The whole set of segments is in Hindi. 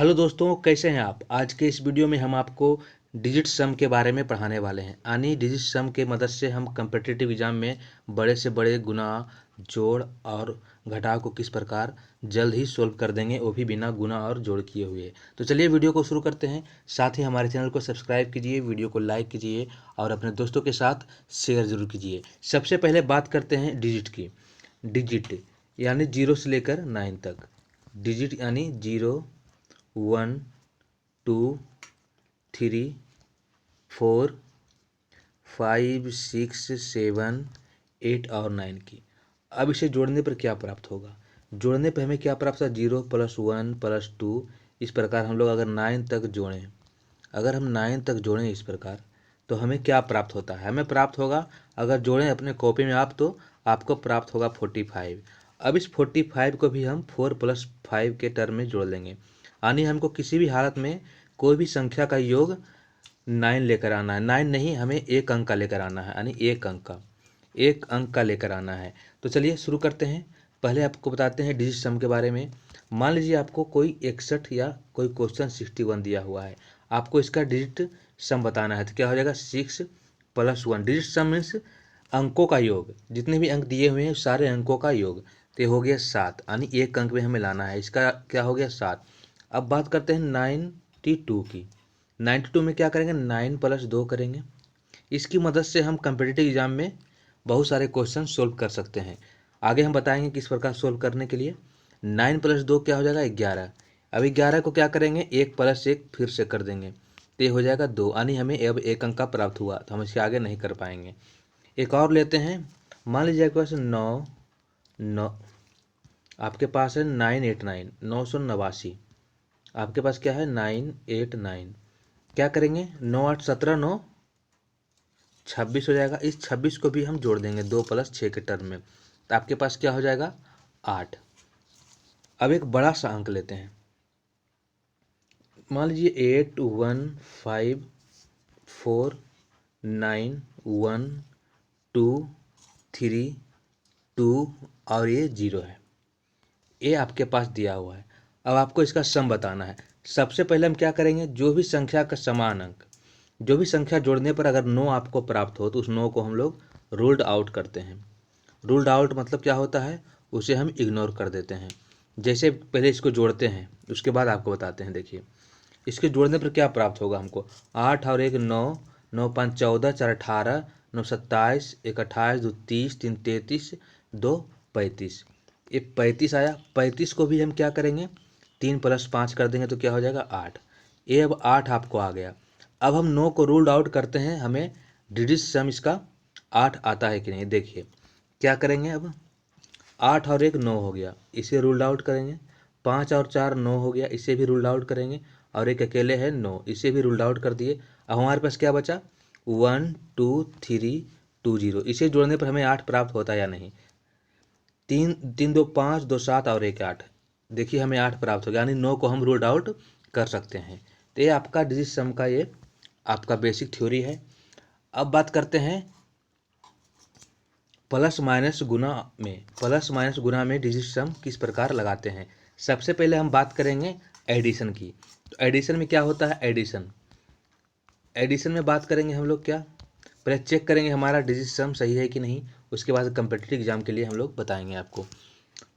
हेलो दोस्तों, कैसे हैं आप। आज के इस वीडियो में हम आपको डिजिट सम के बारे में पढ़ाने वाले हैं। यानी डिजिट सम के मदद से हम कम्पिटिटिव एग्जाम में बड़े से बड़े गुना, जोड़ और घटाव को किस प्रकार जल्द ही सोल्व कर देंगे, वो भी बिना गुना और जोड़ किए हुए। तो चलिए वीडियो को शुरू करते हैं। साथ ही हमारे चैनल को सब्सक्राइब कीजिए, वीडियो को लाइक कीजिए और अपने दोस्तों के साथ शेयर जरूर कीजिए। सबसे पहले बात करते हैं डिजिट की। डिजिट यानी 0 से लेकर 9 तक। डिजिट यानी 0, 1, 2, 3, 4, 5, 6, 7, 8 और 9 की। अब इसे जोड़ने पर क्या प्राप्त होगा। जोड़ने पर हमें क्या प्राप्त होगा, 0 + 1 + 2। इस प्रकार हम लोग अगर 9 तक जोड़ें, अगर हम 9 तक जोड़ें इस प्रकार, तो हमें क्या प्राप्त होता है। हमें प्राप्त होगा, अगर जोड़ें अपने कॉपी में आप, तो आपको प्राप्त होगा 45। अब इस 45 को भी हम 4 + 5 के टर्म में जोड़ लेंगे। यानी हमको किसी भी हालत में कोई भी संख्या का योग 9 लेकर आना है। 9 नहीं, हमें एक अंक का लेकर आना है। यानी एक अंक का लेकर आना है। तो चलिए शुरू करते हैं। पहले आपको बताते हैं डिजिट सम के बारे में। मान लीजिए आपको कोई 61 या कोई क्वेश्चन 61 दिया हुआ है, आपको इसका डिजिट सम बताना है। तो क्या हो जाएगा, 6 + 1। डिजिट सम मीन्स अंकों का योग, जितने भी अंक दिए हुए हैं सारे अंकों का योग। तो हो गया 7, यानी एक अंक में हमें लाना है। इसका क्या हो गया, 7। अब बात करते हैं 92 की। 92 में क्या करेंगे, 9 + 2 करेंगे। इसकी मदद से हम कम्पिटिटिव एग्जाम में बहुत सारे क्वेश्चन सोल्व कर सकते हैं। आगे हम बताएंगे किस प्रकार सोल्व करने के लिए। 9 + 2 क्या हो जाएगा, 11। अब 11 को क्या करेंगे, 1 + 1 फिर से कर देंगे, तो ये हो जाएगा 2। यानी हमें अब एक अंक का प्राप्त हुआ, तो हम इसके आगे नहीं कर पाएंगे। एक और लेते हैं। मान लीजिए आपके पास 9 आपके पास है 989, 989। आपके पास क्या है, 989। क्या करेंगे, 9 8 17, 9 26 हो जाएगा। इस 26 को भी हम जोड़ देंगे 2 + 6 के टर्म में, तो आपके पास क्या हो जाएगा, 8। अब एक बड़ा सा अंक लेते हैं। मान लीजिए 8 1 5 4 9 1 2 3 2 और ये 0 है। ये आपके पास दिया हुआ है। अब आपको इसका सम बताना है। सबसे पहले हम क्या करेंगे, जो भी संख्या का समान अंक, जो भी संख्या जोड़ने पर अगर 9 आपको प्राप्त हो, तो उस 9 को हम लोग रूल्ड आउट करते हैं। रूल्ड आउट मतलब क्या होता है, उसे हम इग्नोर कर देते हैं। जैसे पहले इसको जोड़ते हैं, उसके बाद आपको बताते हैं। देखिए इसके जोड़ने पर क्या प्राप्त होगा हमको, 8 और 1 9, 9 5 14, 4 18, 9 27, 1 28, 2 30, 3 33, 2 35। ये 35 आया। 35 को भी हम क्या करेंगे, 3 + 5 कर देंगे, तो क्या हो जाएगा, 8। ये अब 8 आपको आ गया। अब हम 9 को रूल्ड आउट करते हैं, हमें डिजिट सम इसका 8 आता है कि नहीं। देखिए क्या करेंगे, अब 8 और 1 9 हो गया, इसे रूल्ड आउट करेंगे। 5 और 4 9 हो गया, इसे भी रूल्ड आउट करेंगे। और एक अकेले है 9, इसे भी रूल्ड आउट कर दिए। अब हमारे पास क्या बचा, 1 2 3 2 0। इसे जोड़ने पर हमें 8 प्राप्त होता है या नहीं। 3 3 2 5, 2 7 और 1 8। देखिए हमें 8 प्राप्त हो गया, यानी 9 को हम रूल्ड आउट कर सकते हैं। तो ये आपका डिजिट सम का ये आपका बेसिक थ्योरी है। अब बात करते हैं प्लस माइनस गुना में। प्लस माइनस गुना में डिजिट सम किस प्रकार लगाते हैं। सबसे पहले हम बात करेंगे एडिशन की। तो एडिशन में क्या होता है, एडिशन में बात करेंगे हम लोग। क्या पहले चेक करेंगे हमारा डिजिट सम सही है कि नहीं, उसके बाद कंपटीटिव एग्जाम के लिए हम लोग बताएंगे आपको।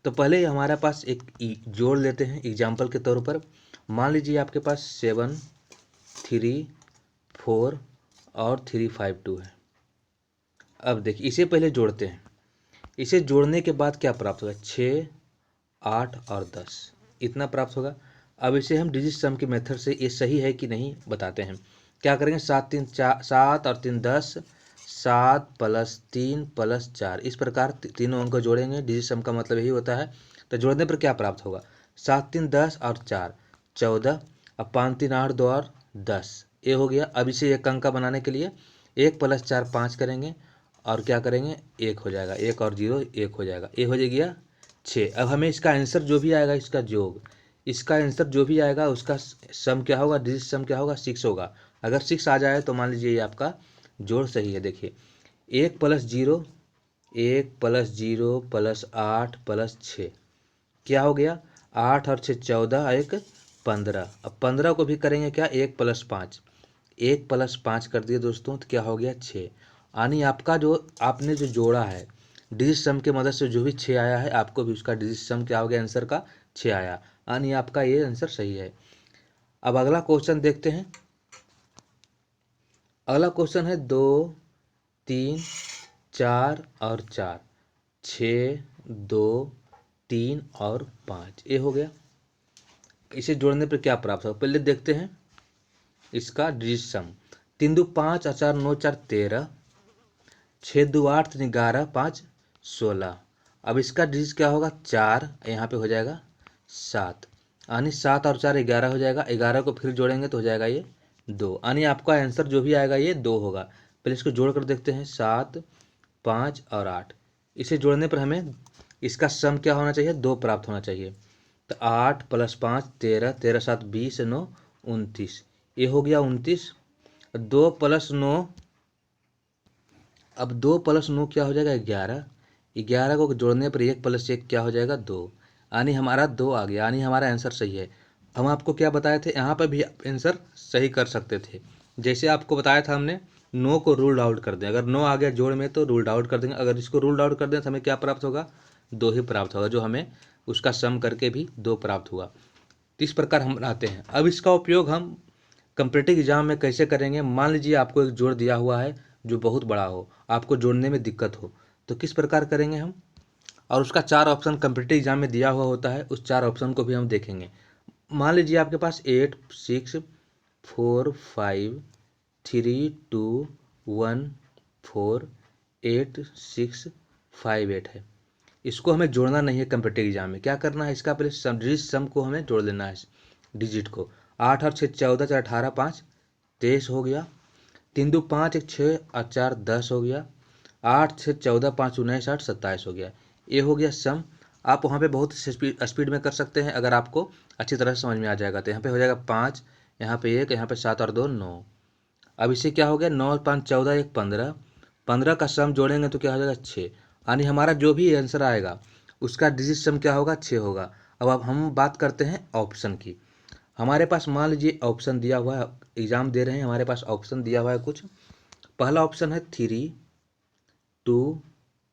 तो पहले हमारे पास एक जोड़ लेते हैं एग्जाम्पल के तौर पर। मान लीजिए आपके पास 7 3 4 और 3 5 2 है। अब देखिए इसे पहले जोड़ते हैं। इसे जोड़ने के बाद क्या प्राप्त होगा, 6 8 और 10, इतना प्राप्त होगा। अब इसे हम डिजिट सम के मेथड से ये सही है कि नहीं बताते हैं। क्या करेंगे, 7 3 4 7 और 3 10, 7 + 3 + 4। इस प्रकार तीनों अंक को जोड़ेंगे। डिजिट सम का मतलब यही होता है। तो जोड़ने पर क्या प्राप्त होगा, 7 3 10 और 4 14। अब 5 3 8 2 और 10, ये हो गया। अब इसे एक अंक का बनाने के लिए 1 + 4 5 करेंगे, और क्या करेंगे, 1 हो जाएगा। 1 और 0 1 हो जाएगा, ये हो गया 6। अब हमें इसका आंसर जो भी आएगा, इसका योग, इसका आंसर जो भी आएगा उसका सम क्या होगा, डिजिट सम क्या होगा, 6 होगा। अगर 6 आ जाए तो मान लीजिए ये आपका जोड़ सही है। देखिए 1 + 0, 1 + 0 + 8 + 6 क्या हो गया, 8 और 6 14, 1 15। अब 15 को भी करेंगे क्या, 1 + 5, 1 + 5 कर दिए दोस्तों तो क्या हो गया 6। यानी आपका जो आपने जो जोड़ा है डिजिट सम के मदद से जो भी 6 आया है आपको भी उसका डिजिट सम क्या हो गया, आंसर का 6 आया, यानी आपका ये आंसर सही है। अब अगला क्वेश्चन देखते हैं। अगला क्वेश्चन है 2, 3, 4 और 4, 6, 2, 3 और 5, ये हो गया। इसे जोड़ने पर क्या प्राप्त होगा, पहले देखते हैं इसका डिजिट सम। 3 2 5 और 4 9 4 13, 6 2 8 3 11 5 16। अब इसका डिजिट क्या होगा 4, यहाँ पे हो जाएगा 7, यानी 7 और 4 11 हो जाएगा। 11 को फिर जोड़ेंगे तो हो जाएगा ये 2, यानी आपका आंसर जो भी आएगा ये 2 होगा। पहले इसको जोड़ कर देखते हैं, 7 5 और 8, इसे जोड़ने पर हमें इसका सम क्या होना चाहिए, 2 प्राप्त होना चाहिए। तो 8 + 5 13, 13 7 20 9 29, ये हो गया 29। 2 + 9, अब 2 + 9 क्या हो जाएगा 11, 11 को जोड़ने पर 1 + 1 क्या हो जाएगा 2, यानी हमारा 2 आ गया, यानी हमारा आंसर सही है। हम आपको क्या बताए थे, यहाँ पर भी आंसर सही कर सकते थे। जैसे आपको बताया था हमने 9 को रूल आउट कर दें, अगर 9 आ गया जोड़ में तो रूल आउट कर देंगे, अगर इसको रूल आउट कर दें तो हमें क्या प्राप्त होगा, 2 ही प्राप्त होगा, जो हमें उसका सम करके भी 2 प्राप्त हुआ। तो इस प्रकार हम बनाते हैं। अब इसका उपयोग हम कंपटीटिव एग्जाम में कैसे करेंगे, मान लीजिए आपको एक जोड़ दिया हुआ है जो बहुत बड़ा हो, आपको जोड़ने में दिक्कत हो, तो किस प्रकार करेंगे हम, और उसका 4 ऑप्शन कंपटीटिव एग्जाम में दिया हुआ होता है, उस 4 ऑप्शन को भी हम देखेंगे। मान लीजिए आपके पास 8 6 4 5 3 2 1 4 8 6 5 8 है। इसको हमें जोड़ना नहीं है कंपटीटिव एग्जाम में, क्या करना है, इसका पहले डिजिट सम को हमें जोड़ लेना है डिजिट को। 8 और 6 14, 4 18 5 23 हो गया। 3 2 5 1 6 और 4 10 हो गया। 8 6 14 5 19 8 27 हो गया, ये हो गया सम। आप वहाँ पे बहुत स्पीड में कर सकते हैं, अगर आपको अच्छी तरह से समझ में आ जाएगा तो यहाँ पे हो जाएगा 5, यहाँ पे 1, यहाँ पे 7 और 2 9। अब इसे क्या हो गया, 9 5 14 1 15, 15 का सम जोड़ेंगे तो क्या हो जाएगा 6, यानी हमारा जो भी आंसर आएगा उसका डिजिट सम क्या होगा 6 होगा। अब हम बात करते हैं ऑप्शन की। हमारे पास मान लीजिए ऑप्शन दिया हुआ है, एग्जाम दे रहे हैं, हमारे पास ऑप्शन दिया हुआ है कुछ। पहला ऑप्शन है 3 2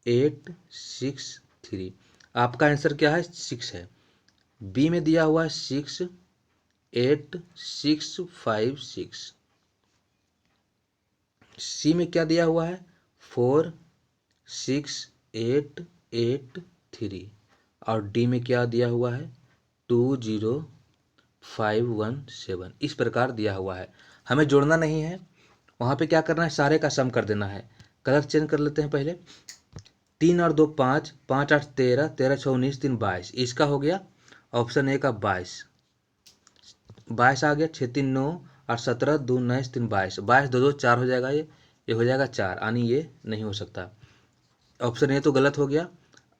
8 6 3, आपका आंसर क्या है 6 है। बी में दिया हुआ है 6 8 6 5 6, सी में क्या दिया हुआ है 4 6 8 8 3, और डी में क्या दिया हुआ है 2 0 5 1 7, इस प्रकार दिया हुआ है। हमें जोड़ना नहीं है, वहाँ पे क्या करना है, सारे का सम कर देना है। कलर चेंज कर लेते हैं पहले। 3 और 2 5, 5 8 13, 13 6 19 3 22, इसका हो गया ऑप्शन ए का 22, 22 आ गया। 6 3 9 और 17 2 19 3 22, 22 2 2 4 हो जाएगा, ये हो जाएगा 4, यानी ये नहीं हो सकता। ऑप्शन ए तो गलत हो गया।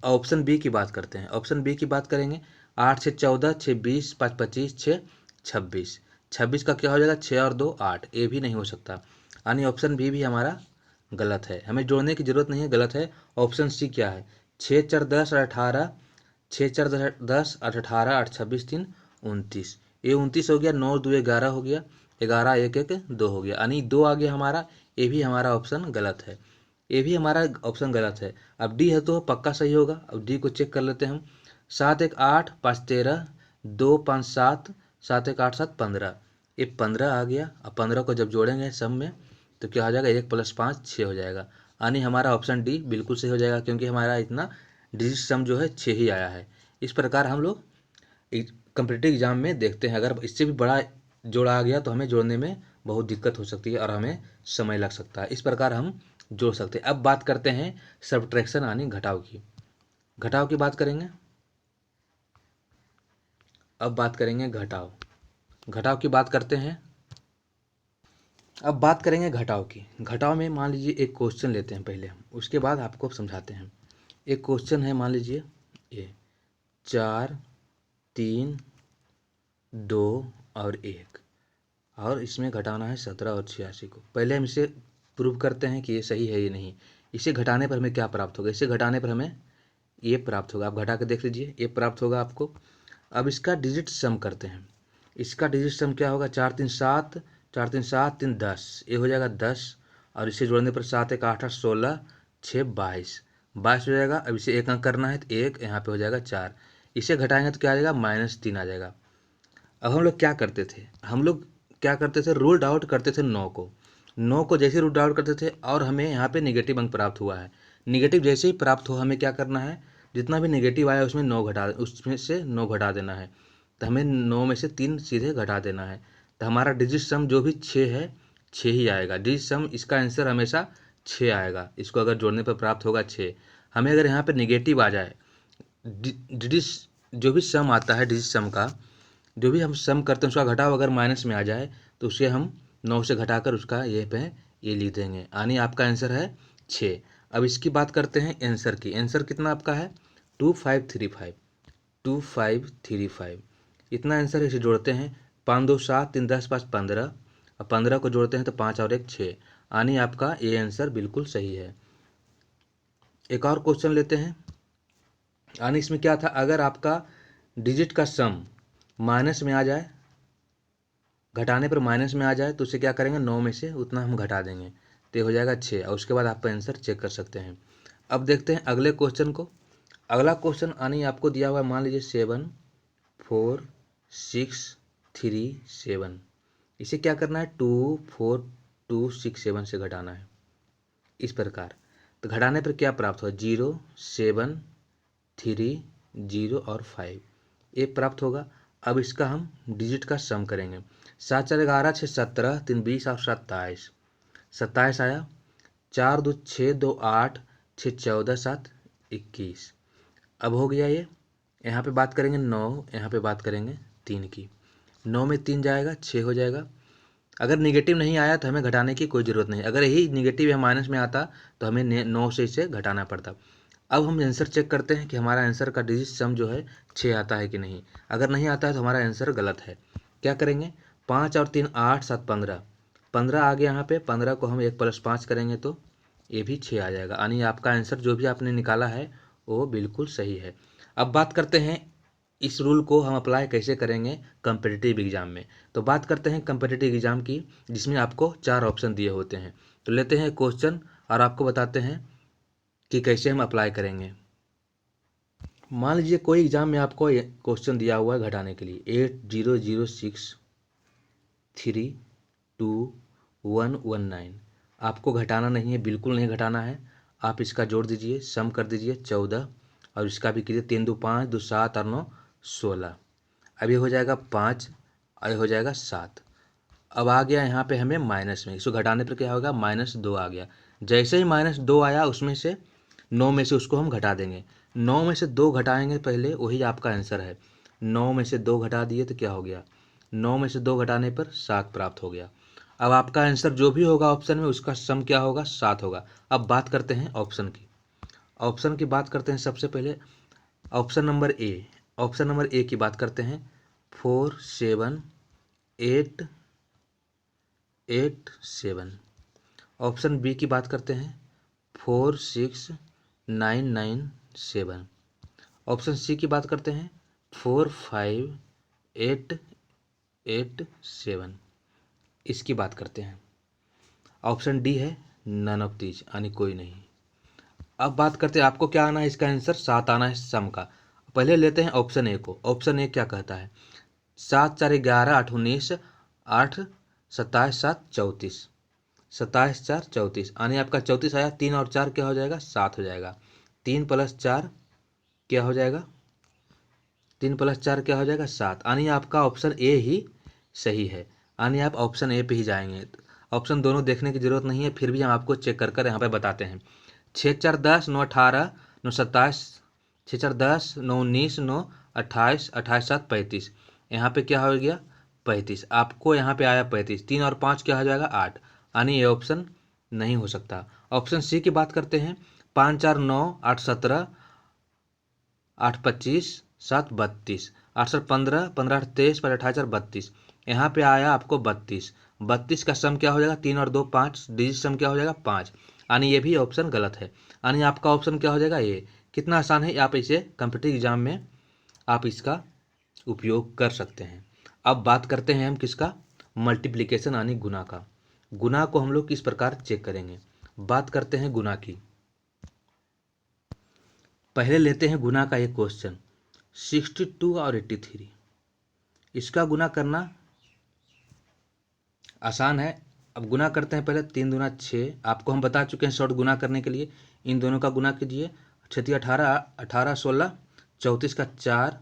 ऑप्शन बी की बात करते हैं। ऑप्शन बी की बात करेंगे, 8 6 14 6 20 5 25 6 26, 26 का क्या हो जाएगा 6 और 2 8, ये भी नहीं हो सकता, यानी ऑप्शन बी भी हमारा गलत है, हमें जोड़ने की जरूरत नहीं है, गलत है। ऑप्शन सी क्या है, 6 4 10 और 18, 6 4 10 8 18 8 26 3 29, ये 29 हो गया। 9 2 11 हो गया, 11 1 1 2 हो गया, यानी 2 आ गया हमारा, ये भी हमारा ऑप्शन गलत है, ये भी हमारा ऑप्शन गलत है। अब डी है तो पक्का सही होगा। अब डी को चेक कर लेते हैं हम। 7 1 8 5 13, 2 5 7, 7 1 8 7 15, ये 15 आ गया। अब 15 को जब जोड़ेंगे सम में तो क्या हो जाएगा, 1 + 5 6 हो जाएगा, यानी हमारा ऑप्शन डी बिल्कुल सही हो जाएगा, क्योंकि हमारा इतना डिजिट सम जो है 6 ही आया है। इस प्रकार हम लोग कम्पिटिटिव एग्जाम में देखते हैं, अगर इससे भी बड़ा जोड़ा आ गया तो हमें जोड़ने में बहुत दिक्कत हो सकती है और हमें समय लग सकता है। इस प्रकार हम जोड़ सकते हैं। अब बात करते हैं सब्ट्रैक्शन यानी घटाव की। घटाव की बात करेंगे। अब बात करेंगे घटाव। घटाव की बात करते हैं। अब बात करेंगे घटाव की। घटाव में मान लीजिए एक क्वेश्चन लेते हैं पहले हम, उसके बाद आपको समझाते हैं। एक क्वेश्चन है, मान लीजिए ये 4 3 2 और 1, और इसमें घटाना है 17 और 86 को। पहले हम इसे प्रूव करते हैं कि ये सही है, ये नहीं। इसे घटाने पर हमें क्या प्राप्त होगा, इसे घटाने पर हमें ये प्राप्त होगा। आप घटा के देख लीजिए, ये प्राप्त होगा आपको। अब इसका डिजिट सम करते हैं। इसका डिजिट सम क्या होगा, 4 3 7, 4 3 7 3 10, ये हो जाएगा 10 और इसे जोड़ने पर 7 1 8 8 16 6 22 22 हो जाएगा। अब इसे एक अंक करना है तो एक यहाँ पे हो जाएगा 4, इसे घटाएंगे तो क्या आ जाएगा, -3 आ जाएगा। अब हम लोग क्या करते थे, हम लोग क्या करते थे, रूल्ड आउट करते थे 9 को जैसे रूल्ड आउट करते थे और हमें यहाँ पे नेगेटिव अंक प्राप्त हुआ है। नेगेटिव जैसे ही प्राप्त हो हमें क्या करना है, जितना भी नेगेटिव आया उसमें से 9 घटा देना है। तो हमें 9 में से 3 सीधे घटा देना है। तो हमारा डिजिट सम जो भी 6 है 6 ही आएगा। डिजिट सम इसका आंसर हमेशा 6 आएगा। इसको अगर जोड़ने पर प्राप्त होगा 6। हमें अगर यहाँ पे नेगेटिव आ जाए, डिजिट जो भी सम आता है डिजिट सम का, जो भी हम सम करते हैं उसका घटाव अगर माइनस में आ जाए तो उसे हम 9 से घटाकर उसका ये लिख देंगे, यानी आपका आंसर है 6। अब इसकी बात करते हैं आंसर की। आंसर कितना आपका है, 2535 इतना आंसर है। इसे जोड़ते हैं 5 2 7 3 10 5 15 और 15 को जोड़ते हैं तो 5 और 1 6, यानी आपका ये आंसर बिल्कुल सही है। एक और क्वेश्चन लेते हैं। यानी इसमें क्या था, अगर आपका डिजिट का सम माइनस में आ जाए, घटाने पर माइनस में आ जाए तो उसे क्या करेंगे, 9 में से उतना हम घटा देंगे तो ये हो जाएगा 6 और उसके बाद आप आंसर चेक कर सकते हैं। अब देखते हैं अगले क्वेश्चन को। अगला क्वेश्चन यानी आपको दिया हुआ है, मान लीजिए 7 4 6 3 7, इसे क्या करना है, 2 4 2 6 7 से घटाना है इस प्रकार। तो घटाने पर क्या प्राप्त हुआ, 0 7 3 0 और 5 ये प्राप्त होगा। अब इसका हम डिजिट का सम करेंगे। 7 4 11 6 17 3 20 और 27 27 आया। 4 2 6 2 8 6 14 7 21। अब हो गया ये। यहाँ पे बात करेंगे 9, यहाँ पे बात करेंगे 3 की। 9 में 3 जाएगा 6 हो जाएगा। अगर निगेटिव नहीं आया तो हमें घटाने की कोई ज़रूरत नहीं। अगर यही निगेटिव या माइनस में आता तो हमें 9 से इसे घटाना पड़ता। अब हम आंसर चेक करते हैं कि हमारा आंसर का डिजिट सम जो है 6 आता है कि नहीं। अगर नहीं आता है तो हमारा आंसर गलत है। क्या करेंगे, 5 और 3 8 7 15 15 आ गया यहाँ पे। 15 को हम 1 + 5 करेंगे तो ये भी 6 आ जाएगा, यानी आपका आंसर जो भी आपने निकाला है वो बिल्कुल सही है। अब बात करते हैं इस रूल को हम अप्लाई कैसे करेंगे कम्पिटिटिव एग्ज़ाम में। तो बात करते हैं कम्पिटिटिव एग्ज़ाम की, जिसमें आपको 4 ऑप्शन दिए होते हैं। तो लेते हैं क्वेश्चन और आपको बताते हैं कि कैसे हम अप्लाई करेंगे। मान लीजिए कोई एग्ज़ाम में आपको क्वेश्चन दिया हुआ है घटाने के लिए, 8 0 0 6 3 2 1 1 9। आपको घटाना नहीं है, बिल्कुल नहीं घटाना है। आप इसका जोड़ दीजिए, सम कर दीजिए 14 और इसका भी कीजिए 3 2 5 2 7 और 9 16। अब ये हो जाएगा 5 और ये हो जाएगा 7। अब आ गया यहाँ पे हमें माइनस में, इसको घटाने पर क्या होगा, -2 आ गया। जैसे ही -2 आया उसमें से 9 में से उसको हम घटा देंगे। 9 में से 2 घटाएंगे पहले, वही आपका आंसर है। 9 में से 2 घटा दिए तो क्या हो गया, 9 में से 2 घटाने पर 7 प्राप्त हो गया। अब आपका आंसर जो भी होगा ऑप्शन में उसका सम क्या होगा, 7 होगा। अब बात करते हैं ऑप्शन की। ऑप्शन की बात करते हैं सबसे पहले option number A. Option number A की बात करते हैं, 4 7 8 8 7। ऑप्शन बी की बात करते हैं, 4 6 9 9 7। ऑप्शन सी की बात करते हैं, 4 5 8 8 7। इसकी बात करते हैं, ऑप्शन डी है नन ऑफ दीज, यानी कोई नहीं। अब बात करते हैं आपको क्या आना है, इसका आंसर 7 आना है सम का। पहले लेते हैं ऑप्शन ए को। ऑप्शन ए क्या कहता है, 7 4 11 8 19 8 27 7 34 27 4 34, यानी आपका 34 आया। 3 और 4 क्या हो जाएगा, 7 हो जाएगा। 3 + 4 क्या हो जाएगा, 3 + 4 क्या हो जाएगा, 7, यानी आपका ऑप्शन ए ही सही है। यानी आप ऑप्शन ए पे ही जाएंगे। ऑप्शन दोनों देखने की जरूरत नहीं है, फिर भी हम आपको चेक कर कर यहाँ पे बताते हैं। 6 4 10 9 18 9 27, 6 4 10 9 19 9 28 28 7 35। यहाँ पे क्या हो गया, 35। आपको यहाँ पे आया 35। 3 और 5 क्या हो जाएगा, 8, यानी ये ऑप्शन नहीं हो सकता। ऑप्शन सी की बात करते हैं, 5 4 9 8 17 8 25 7 32 8 7 15 15 8 23 5 28 4 32। यहाँ पे आया आपको 32। 32 का सम क्या हो जाएगा, 3 और 2 5, डिजिट सम क्या हो जाएगा, 5, यानी ये भी ऑप्शन गलत है। यानी आपका ऑप्शन क्या हो जाएगा, ये। कितना आसान है, आप इसे कम्पिटिटिव एग्जाम में आप इसका उपयोग कर सकते हैं। अब बात करते हैं हम किसका, मल्टीप्लिकेशन यानी गुना का। गुना को हम लोग किस प्रकार चेक करेंगे, बात करते हैं गुना की। पहले लेते हैं गुना का एक क्वेश्चन 62 और 83। इसका गुना करना आसान है। अब गुना करते हैं, पहले 3 दूना 6, आपको हम बता चुके हैं शॉर्ट गुना करने के लिए। इन दोनों का गुना कीजिए, 6 18, 18 16, 34 का 4,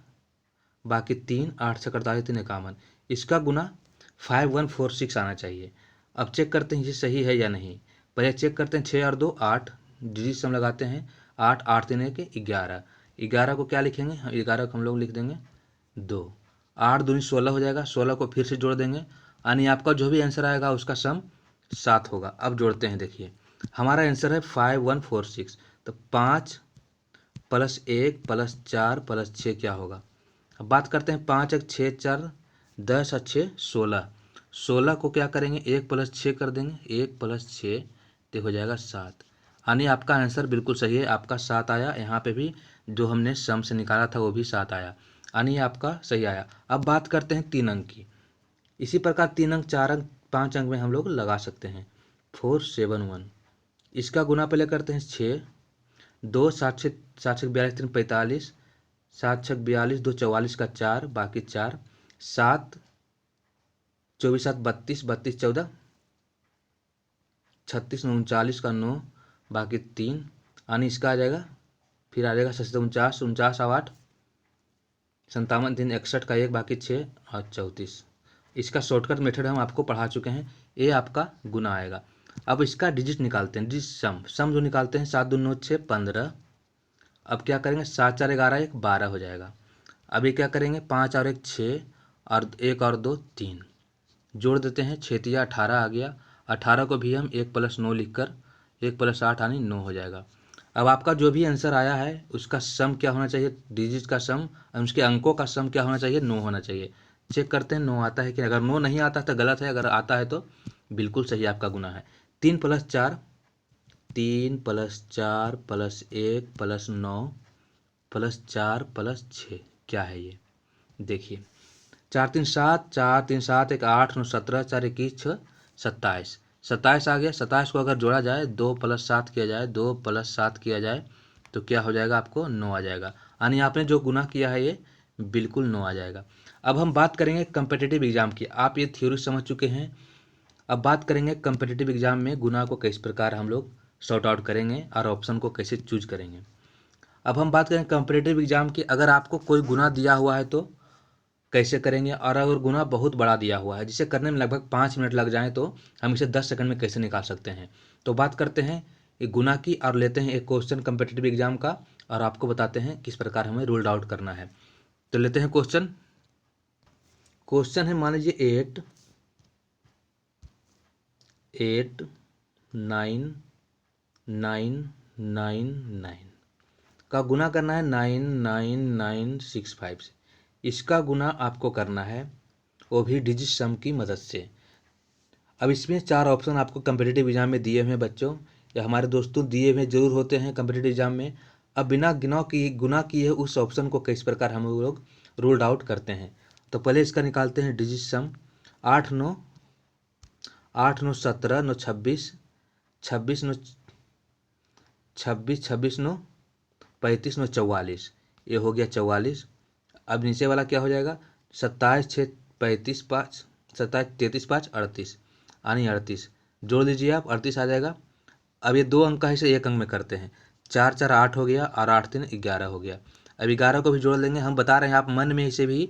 बाकी 3, 8 से 48, 3 51। इसका गुना 5146 आना चाहिए। अब चेक करते हैं ये सही है या नहीं। पहले चेक करते हैं 6 और 2 8, डिजिट सम लगाते हैं 8, 8 3 के 11। 11 को क्या लिखेंगे, 11 को हम लोग लिख देंगे 2। 8 दूनी 16 हो जाएगा, 16 को फिर से जोड़ देंगे, यानी आपका जो भी आंसर आएगा उसका सम 7 होगा। अब जोड़ते हैं, देखिए हमारा आंसर है 5146। तो 5 प्लस 1 प्लस 4 प्लस 6 क्या होगा। अब बात करते हैं 5 1 6 4 10 और 6 16। 16 को क्या करेंगे, 1 प्लस 6 कर देंगे, 1 प्लस 6 तो हो जाएगा 7। यानी आपका आंसर बिल्कुल सही है, आपका 7 आया। यहाँ पे भी जो हमने सम से निकाला था वो भी 7 आया, यानी आपका सही आया। अब बात करते हैं 3 अंक की। इसी प्रकार 3 अंक 4 अंक 5 अंक में हम लोग लगा सकते हैं। 471, इसका गुना पहले करते हैं 6, 2 7 6 7 6 42 3 45, 7 6 42 2 44 का 4, बाकी 4, 7 24 7 32 32 14 36 39 का 9, बाकी 3, यानी इसका आ जाएगा, फिर आ जाएगा 49 49 और 8 57 3 61 का 1, बाकी 6 और 34। इसका शॉर्टकट मेथड हम आपको पढ़ा चुके हैं, ये आपका गुना आएगा। अब इसका डिजिट निकालते हैं, डिजिट सम जो निकालते हैं 7 2 9 6 15। अब क्या करेंगे, 7 4 11 1 12 हो जाएगा। अभी क्या करेंगे, 5 और 1 6 और 1 और 2 3, जोड़ देते हैं, 6 तिया 18 आ गया। 18 को भी हम 1 प्लस 9 लिख कर 1 प्लस 8 यानी 9 हो जाएगा। अब आपका जो भी आंसर आया है उसका सम क्या होना चाहिए, डिजिट का सम, उसके अंकों का सम क्या होना चाहिए, 9 होना चाहिए। चेक करते हैं 9 आता है कि, अगर 9 नहीं आता तो गलत है, अगर आता है तो बिल्कुल सही आपका गुना है। 3 plus 4 3 plus 4 plus 1 plus 9 plus 4 plus 6 क्या है ये, देखिए 4 3 7 4 3 7 1 8 9 17 4 21 6 27 27 आ गया। 27 को अगर जोड़ा जाए, 2 प्लस 7 किया जाए, 2 प्लस 7 किया जाए तो क्या हो जाएगा, आपको 9 आ जाएगा। यानी आपने जो गुना किया है ये बिल्कुल 9 आ जाएगा। अब हम बात करेंगे कम्पिटिटिव एग्जाम की। आप ये थ्योरी समझ चुके हैं, अब बात करेंगे कम्पिटिटिव एग्जाम में गुना को किस प्रकार हम लोग सॉर्ट आउट करेंगे और ऑप्शन को कैसे चूज करेंगे। अब हम बात करें कम्पिटिटिव एग्जाम की, अगर आपको कोई गुना दिया हुआ है तो कैसे करेंगे, और अगर गुना बहुत बड़ा दिया हुआ है जिसे करने में लगभग 5 मिनट लग जाए तो हम इसे 10 सेकंड में कैसे निकाल सकते हैं। तो बात करते हैं एक गुना की और लेते हैं एक क्वेश्चन कम्पिटिटिव एग्जाम का, और आपको बताते हैं किस प्रकार हमें रूल्ड आउट करना है। तो लेते हैं क्वेश्चन। क्वेश्चन है, मान लीजिए 8 8 9 9 9 9 का गुना करना है 99965 से। इसका गुना आपको करना है वो भी डिजिट सम की मदद से। अब इसमें 4 ऑप्शन आपको कम्पिटिटिव एग्जाम में दिए हुए हैं बच्चों, या हमारे दोस्तों दिए हुए जरूर होते हैं कम्पिटिटिव एग्जाम में। अब बिना गुना किए उस ऑप्शन को किस प्रकार हम लोग रूल्ड आउट करते हैं। तो पहले इसका निकालते हैं डिजिट सम। 8 9 17 9 26 26 9 26 26 9 35 9 44, ये हो गया 44। अब नीचे वाला क्या हो जाएगा, 27 6 35 5 27 33 5 38, यानी 38 जोड़ लीजिए आप, 38 आ जाएगा। अब ये 2 अंक का है, इसे 1 अंक में करते हैं। 4 4 8 हो गया और 8 3 11 हो गया। अब 11 को भी जोड़ लेंगे, हम बता रहे हैं आप मन में इसे भी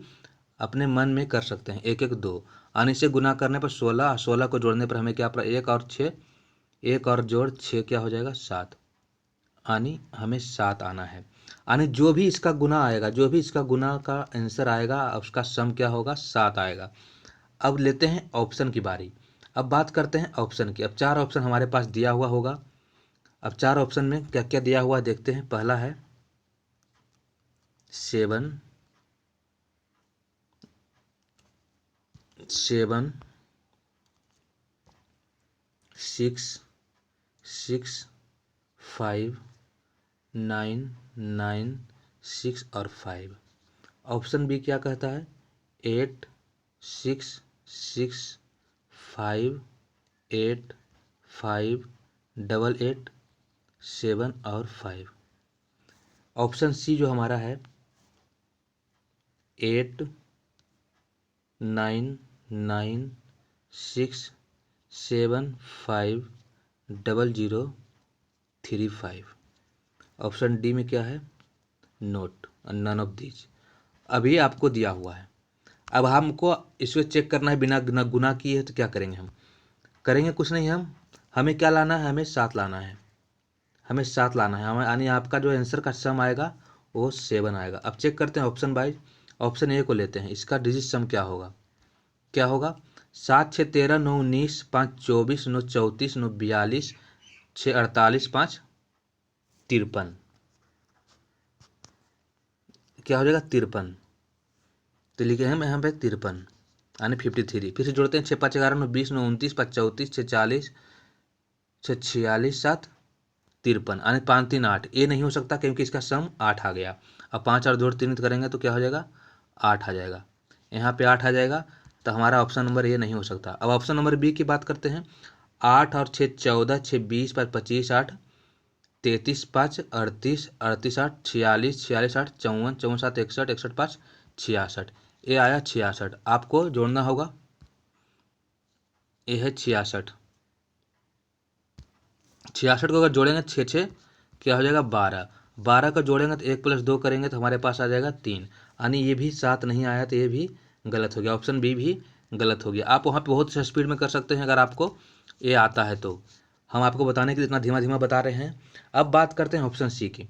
अपने मन में कर सकते हैं। 1 1 2, यानी इसे गुना करने पर 16, 16 को जोड़ने पर हमें क्या पड़ा, 1 और 6, 1 और जोड़ 6 क्या हो जाएगा 7, यानी हमें 7 आना है। यानी जो भी इसका गुना आएगा, जो भी इसका गुना का आंसर आएगा उसका सम क्या होगा, 7 आएगा। अब लेते हैं ऑप्शन की बारी। अब बात करते हैं ऑप्शन की। अब 4 ऑप्शन हमारे पास दिया हुआ होगा। अब 4 ऑप्शन में क्या क्या दिया हुआ देखते हैं। पहला है 7 7 6 6 5 9 9 6 और 5। ऑप्शन बी क्या कहता है, 8 6 6 5 8 5 8 8 7 और 5। ऑप्शन सी जो हमारा है 8 9 9 6 7 5 0 3 5। ऑप्शन डी में क्या है, नोट, नन ऑफ दीज। अभी आपको दिया हुआ है, अब हमको इसको चेक करना है बिना गुना किए है, तो क्या करेंगे हम, करेंगे कुछ नहीं, हमें क्या लाना है, हमें 7 लाना है, हमें 7 लाना है, हमें यानी आपका जो आंसर का सम आएगा वो 7 आएगा। अब चेक करते हैं ऑप्शन वाइज। ऑप्शन ए को लेते हैं, इसका डिजिट सम क्या होगा, क्या होगा, 7 6 13 9 19 5 24 9 34 9 42 6 48 5 53। क्या हो जाएगा 53, तो लिखे हम यहाँ पे 53 यानी 53। फिर से जोड़ते हैं, 6 5 11 9 20 9 29 5 34 6 40 6 46 7 53 यानी 5 3 8। ये नहीं हो सकता क्योंकि इसका सम 8 आ गया। अब 5 और जोड़ 3 करेंगे तो क्या हो जाएगा, 8 आ जाएगा, यहाँ पे 8 आ जाएगा, तो हमारा ऑप्शन नंबर ये नहीं हो सकता। अब ऑप्शन नंबर बी की बात करते हैं, 8 और 6 14 6 20 5 25 8 33 5 38 38 8 46 46 8 54 54 7 61 61 5 66। ये आया 66, आपको जोड़ना होगा, ये है 66। 66 को अगर जोड़ेंगे 6 6 क्या हो जाएगा 12, 12 का जोड़ेंगे तो 1 + 2 करेंगे तो हमारे पास आ जाएगा 3, यानी ये भी 7 नहीं आया, तो ये भी गलत हो गया, ऑप्शन बी भी गलत हो गया। आप वहाँ पे बहुत स्पीड में कर सकते हैं अगर आपको ये आता है तो, हम आपको बताने के लिए इतना धीमा धीमा बता रहे हैं। अब बात करते हैं ऑप्शन सी की।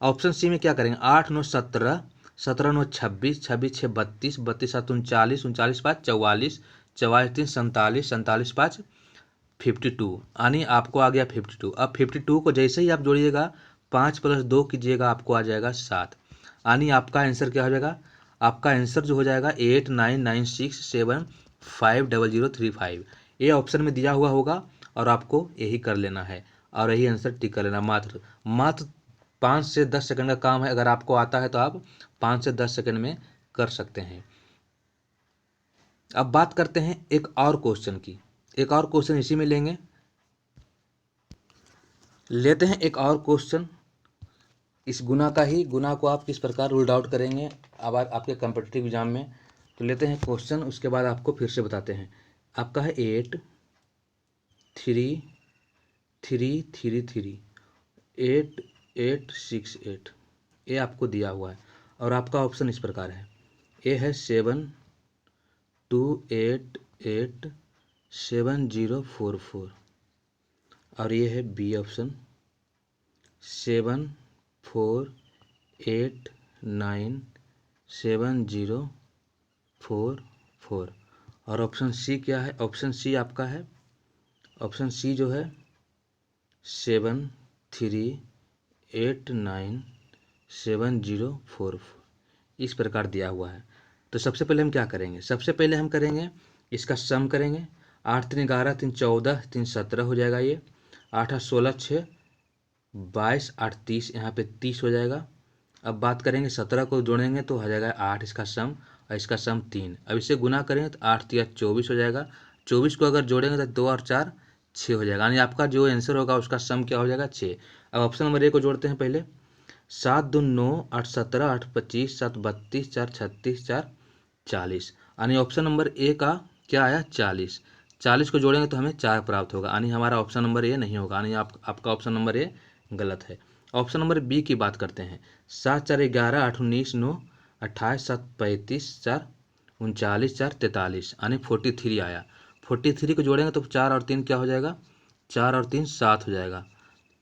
ऑप्शन सी में क्या करेंगे, 8 9 17 17 9 26 26 6 32 32 7 39 39 5 44 44 3 47 47 5 52, यानी आपको आ गया 52। अब 52 को जैसे ही आप जोड़िएगा 5 + 2 कीजिएगा, आपको आ जाएगा 7, यानी आपका आंसर क्या हो जाएगा, आपका आंसर जो हो जाएगा 8996750035। ये ऑप्शन में दिया हुआ होगा और आपको यही कर लेना है और यही आंसर टिक कर लेना। मात्र मात्र 5 से 10 सेकंड का काम है, अगर आपको आता है तो आप 5 से 10 सेकंड में कर सकते हैं। अब बात करते हैं एक और क्वेश्चन की, एक और क्वेश्चन इसी में लेते हैं एक और क्वेश्चन इस गुना का ही। गुना को आप किस प्रकार रूल्ड आउट करेंगे अब आपके कम्पिटिटिव एग्जाम में, तो लेते हैं क्वेश्चन, उसके बाद आपको फिर से बताते हैं। आपका है 8 3 3 3 3 8 8 6 8, ये आपको दिया हुआ है और आपका ऑप्शन इस प्रकार है, ए है 7 2 8 8 7 0 4 4 और ये है बी ऑप्शन 7 4 8 9 7 0 4 4 और ऑप्शन सी क्या है, ऑप्शन सी आपका है, ऑप्शन सी जो है 7 3 8 9 7 0 4 4 इस प्रकार दिया हुआ है। तो सबसे पहले हम क्या करेंगे, सबसे पहले हम करेंगे इसका सम करेंगे। 8 3 11 3 14 3 17 हो जाएगा, ये 8 8 16 6 22 8 30, यहाँ पे 30 हो जाएगा। अब बात करेंगे 17 को जोड़ेंगे तो हो जाएगा 8 इसका सम और इसका सम 3। अब इसे गुना करेंगे तो 8 3 24 हो जाएगा। 24 को अगर जोड़ेंगे तो 2 और 4 6 हो जाएगा, यानी आपका जो आंसर होगा उसका सम क्या हो जाएगा 6। अब ऑप्शन नंबर ए को जोड़ते हैं पहले, 7 2 9 8 17 8 25 7 32 4 36 4 40, यानी ऑप्शन नंबर ए का क्या आया 40। 40 को जोड़ेंगे तो हमें 4 प्राप्त होगा, यानी हमारा ऑप्शन नंबर ए नहीं होगा, यानी आपका ऑप्शन नंबर ए गलत है। ऑप्शन नंबर बी की बात करते हैं, 7 4 11 8 19 9 28 7 35 4 39 4 43, यानी 43 आया। 43 को जोड़ेंगे तो 4 और 3 क्या हो जाएगा, 4 और 3 7 हो जाएगा,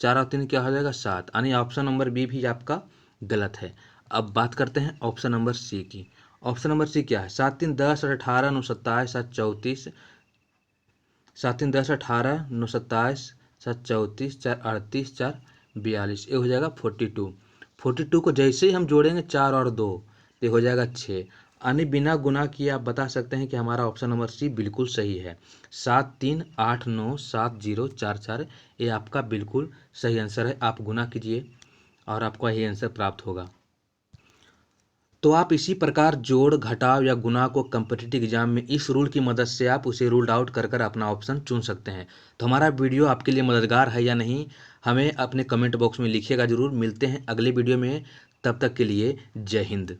4 और 3 क्या हो जाएगा 7, यानी ऑप्शन नंबर बी भी आपका गलत है। अब बात करते हैं ऑप्शन नंबर सी की। ऑप्शन नंबर सी क्या है, 7 3 10 और 18 9 27 7 34 7 3 10 18 9 27 7 34 4 38 4 42, ये हो जाएगा 42। 42 को जैसे ही हम जोड़ेंगे 4 और 2 ये हो जाएगा 6, यानी बिना गुना किए आप बता सकते हैं कि हमारा ऑप्शन नंबर सी बिल्कुल सही है। 7 3 8 9 7 0 4 4 ये आपका बिल्कुल सही आंसर है। आप गुना कीजिए और आपको यही आंसर प्राप्त होगा। तो आप इसी प्रकार जोड़, घटाव या गुणा को कम्पिटिटिव एग्जाम में इस रूल की मदद से आप उसे रूल्ड आउट कर कर अपना ऑप्शन चुन सकते हैं। तो हमारा वीडियो आपके लिए मददगार है या नहीं, हमें अपने कमेंट बॉक्स में लिखिएगा ज़रूर। मिलते हैं अगले वीडियो में, तब तक के लिए जय हिंद।